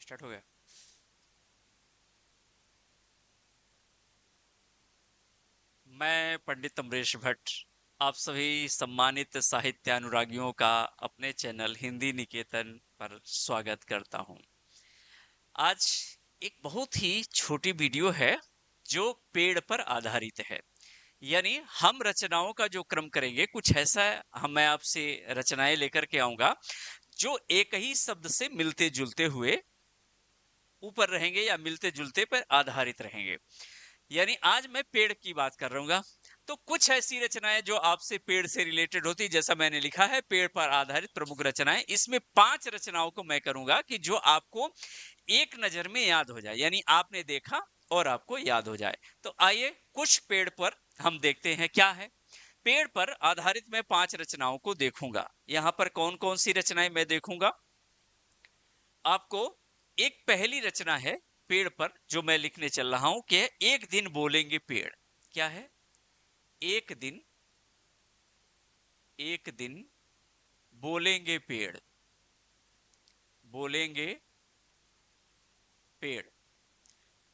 Start हो गया। मैं पंडित अमरीश भट्ट आप सभी सम्मानित साहित्य अनुरागियों का अपने चैनल हिंदी निकेतन पर स्वागत करता हूं। आज एक बहुत ही छोटी वीडियो है जो पेड़ पर आधारित है। यानी हम रचनाओं का जो क्रम करेंगे कुछ ऐसा मैं आपसे रचनाएं लेकर के आऊंगा जो एक ही शब्द से मिलते जुलते हुए ऊपर रहेंगे या मिलते जुलते पर आधारित रहेंगे। यानी आज मैं पेड़ की बात कर रहा हूँ। तो कुछ ऐसी रचनाएं जो आपसे पेड़ से रिलेटेड होती, जैसा मैंने लिखा है पेड़ पर आधारित प्रमुख रचनाएं, इसमें 5 रचनाओं को मैं करूंगा कि जो आपको एक नजर में याद हो जाए, यानी आपने देखा और आपको याद हो जाए। तो आइए कुछ पेड़ पर हम देखते हैं क्या है। पेड़ पर आधारित मैं 5 रचनाओं को देखूंगा। यहां पर कौन कौन सी रचनाएं मैं देखूंगा आपको। एक पहली रचना है पेड़ पर जो मैं लिखने चल रहा हूं कि एक दिन बोलेंगे पेड़। क्या है? एक दिन, एक दिन बोलेंगे पेड़, बोलेंगे पेड़।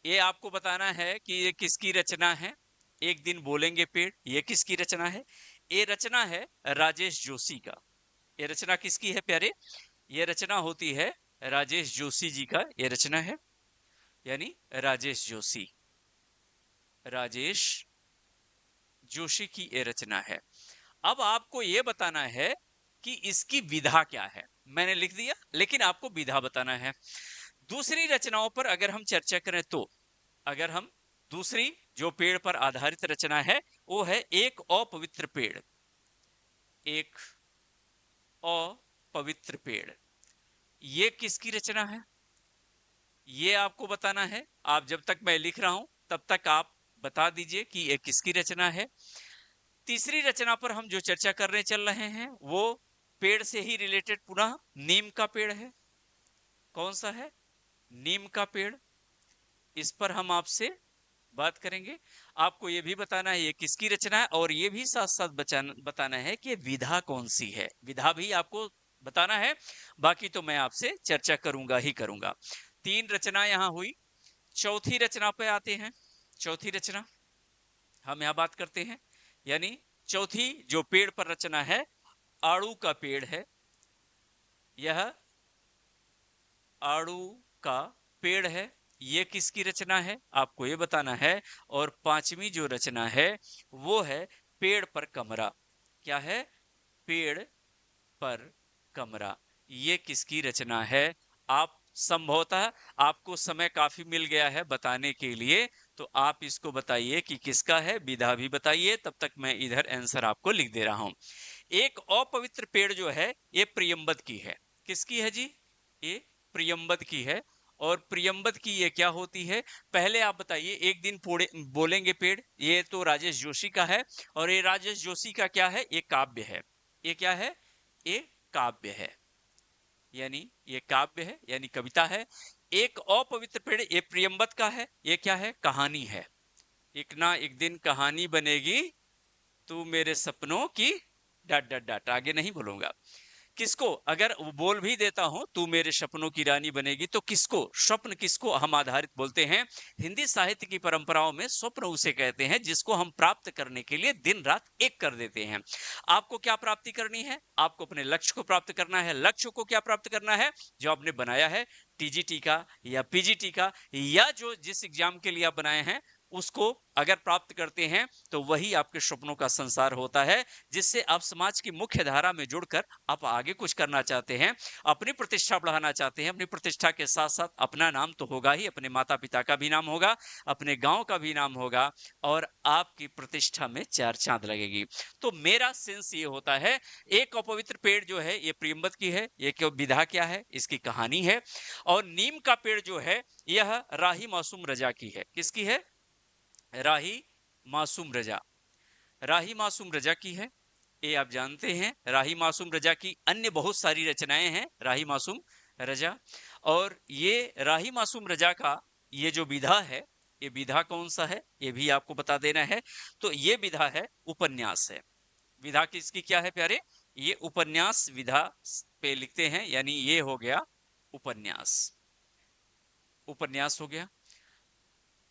ये आपको बताना है कि ये किसकी रचना है। एक दिन बोलेंगे पेड़, ये किसकी रचना है? ये रचना है राजेश जोशी का। ये रचना किसकी है प्यारे? ये रचना होती है राजेश जोशी जी का, ये रचना है। यानी राजेश जोशी, राजेश जोशी की ये रचना है। अब आपको यह बताना है कि इसकी विधा क्या है। मैंने लिख दिया, लेकिन आपको विधा बताना है। दूसरी रचनाओं पर अगर हम चर्चा करें तो अगर हम दूसरी जो पेड़ पर आधारित रचना है वो है एक अपवित्र पेड़। एक अपवित्र पेड़, ये किसकी रचना है? ये आपको बताना है। आप जब तक मैं लिख रहा हूं तब तक आप बता दीजिए कि ये किसकी रचना है। तीसरी रचना पर हम जो चर्चा करने चल रहे हैं वो पेड़ से ही रिलेटेड पुनः नीम का पेड़ है। कौन सा है? नीम का पेड़। इस पर हम आपसे बात करेंगे। आपको यह भी बताना है ये किसकी रचना है, और ये भी साथ साथ बताना है कि विधा कौन सी है। विधा भी आपको बताना है। बाकी तो मैं आपसे चर्चा करूंगा ही करूंगा। 3 रचना यहां हुई। चौथी रचना पे आते हैं। चौथी रचना हम यहां बात करते हैं। यानी चौथी जो पेड़ पर रचना है आड़ू का पेड़ है। यह आड़ू का पेड़ है। ये किसकी रचना है आपको ये बताना है। और पांचवी जो रचना है वो है पेड़ पर कमरा। क्या है? पेड़ पर कमरा। ये किसकी रचना है? आप संभवतः आपको समय काफी मिल गया है बताने के लिए, तो आप इसको बताइए कि किसका है। विधा भी बताइए, तब तक मैं इधर आंसर आपको लिख दे रहा हूं। एक अपवित्र पेड़ जो है ये प्रियंबद की है। किसकी है जी? ये प्रियंबद की है। और प्रियंबद की ये क्या होती है? पहले आप बताइए। एक दिन बोलेंगे पेड़, ये तो राजेश जोशी का है। और ये राजेश जोशी का क्या है? ये काव्य है। ये क्या है? ये काव्य है। यानी ये काव्य है, यानी कविता है। एक अपवित्र पेड़ ये प्रियंबद का है। ये क्या है? कहानी है। एक ना एक दिन कहानी बनेगी तू मेरे सपनों की, डट डट डट, आगे नहीं बोलूंगा। किसको अगर बोल भी देता हूं तू मेरे सपनों की रानी बनेगी, तो किसको, स्वप्न किसको हम आधारित बोलते हैं? हिंदी साहित्य की परंपराओं में स्वप्न उसे कहते हैं जिसको हम प्राप्त करने के लिए दिन रात एक कर देते हैं। आपको क्या प्राप्ति करनी है? आपको अपने लक्ष्य को प्राप्त करना है। लक्ष्य को क्या प्राप्त करना है? जो आपने बनाया है, टीजीटी का या पीजीटी का, या जो जिस एग्जाम के लिए आप बनाए हैं उसको अगर प्राप्त करते हैं तो वही आपके सपनों का संसार होता है, जिससे आप समाज की मुख्य धारा में जुड़कर आप आगे कुछ करना चाहते हैं, अपनी प्रतिष्ठा बढ़ाना चाहते हैं। अपनी प्रतिष्ठा के साथ साथ अपना नाम तो होगा ही, अपने माता पिता का भी नाम होगा, अपने गांव का भी नाम होगा, और आपकी प्रतिष्ठा में 4 चांद लगेगी। तो मेरा सेंस ये होता है, एक अपवित्र पेड़ जो है ये प्रियंबद की है। ये क्यों विधा क्या है? इसकी कहानी है। और नीम का पेड़ जो है यह राही मासूम रजा की है। किसकी है? राही मासूम रजा। राही मासूम रजा की है। ये आप जानते हैं। राही मासूम रजा की अन्य बहुत सारी रचनाएं हैं, राही मासूम रजा। और ये राही मासूम रजा का ये जो विधा है, ये विधा कौन सा है ये भी आपको बता देना है। तो ये विधा है उपन्यास है। विधा किसकी क्या है प्यारे? ये उपन्यास विधा पे लिखते हैं, यानी ये हो गया उपन्यास। उपन्यास हो गया।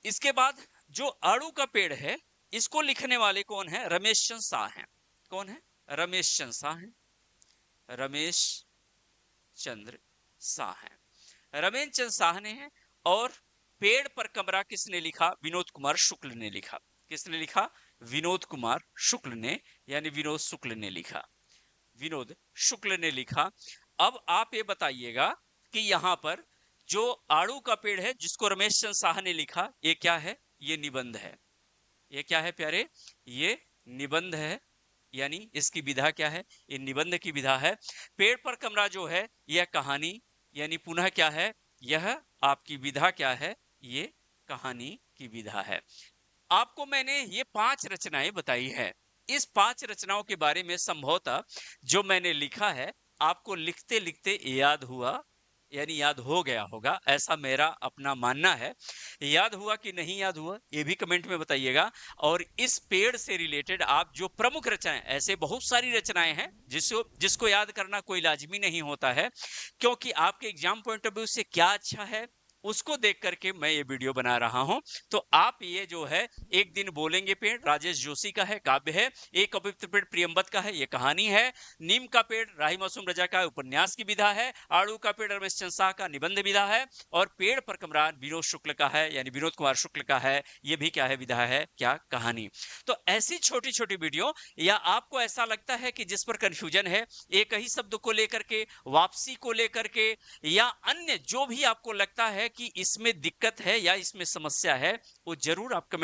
इसके बाद जो आड़ू का पेड़ है, इसको लिखने वाले कौन है? रमेश चंद्र शाह हैं। कौन है? रमेश चंद्र शाह हैं। रमेश चंद्र शाह हैं। रमेश चंद्र शाह ने है। और पेड़ पर कमरा किसने लिखा? विनोद कुमार शुक्ल ने लिखा। किसने लिखा? विनोद कुमार शुक्ल ने, यानी विनोद शुक्ल ने लिखा। विनोद शुक्ल ने लिखा। अब आप ये बताइएगा कि यहां पर जो आड़ू का पेड़ है जिसको रमेश चंद्र शाह ने लिखा, ये क्या है? ये निबंध है। ये क्या है प्यारे? ये निबंध है। यानी इसकी विधा क्या है? ये निबंध की विधा है। पेड़ पर कमरा जो है यह कहानी, यानी पुनः क्या है? यह आपकी विधा क्या है? ये कहानी की विधा है। आपको मैंने ये 5 रचनाएं बताई है। इस 5 रचनाओं के बारे में संभवतः जो मैंने लिखा है आपको लिखते लिखते याद हुआ, यानी याद हो गया होगा, ऐसा मेरा अपना मानना है। याद हुआ कि नहीं याद हुआ, ये भी कमेंट में बताइएगा। और इस पेड़ से रिलेटेड आप जो प्रमुख रचनाएं, ऐसे बहुत सारी रचनाएं हैं जिसको याद करना कोई लाजमी नहीं होता है, क्योंकि आपके एग्जाम पॉइंट ऑफ व्यू से क्या अच्छा है उसको देख करके मैं ये वीडियो बना रहा हूं। तो आप ये जो है एक दिन बोलेंगे पेड़ राजेश जोशी का है, काव्य है। एक अपवित्र पेड़ प्रियंवत का है, ये कहानी है। नीम का पेड़ राही मासूम रजा का उपन्यास की विधा है। आड़ू का पेड़ रमेश चंद्र शाह का निबंध विधा है। और पेड़ पर कमरान विनोद शुक्ल का है, यानी विनोद कुमार शुक्ल का है, ये भी क्या है? विधा है, क्या? कहानी। तो ऐसी छोटी छोटी वीडियो, या आपको ऐसा लगता है कि जिस पर कंफ्यूजन है एक ही शब्द को लेकर के, वापसी को लेकर के, या अन्य जो भी आपको लगता है कि इसमें दिक्कत है या इसमें समस्या है, वो जरूर आप कमेंट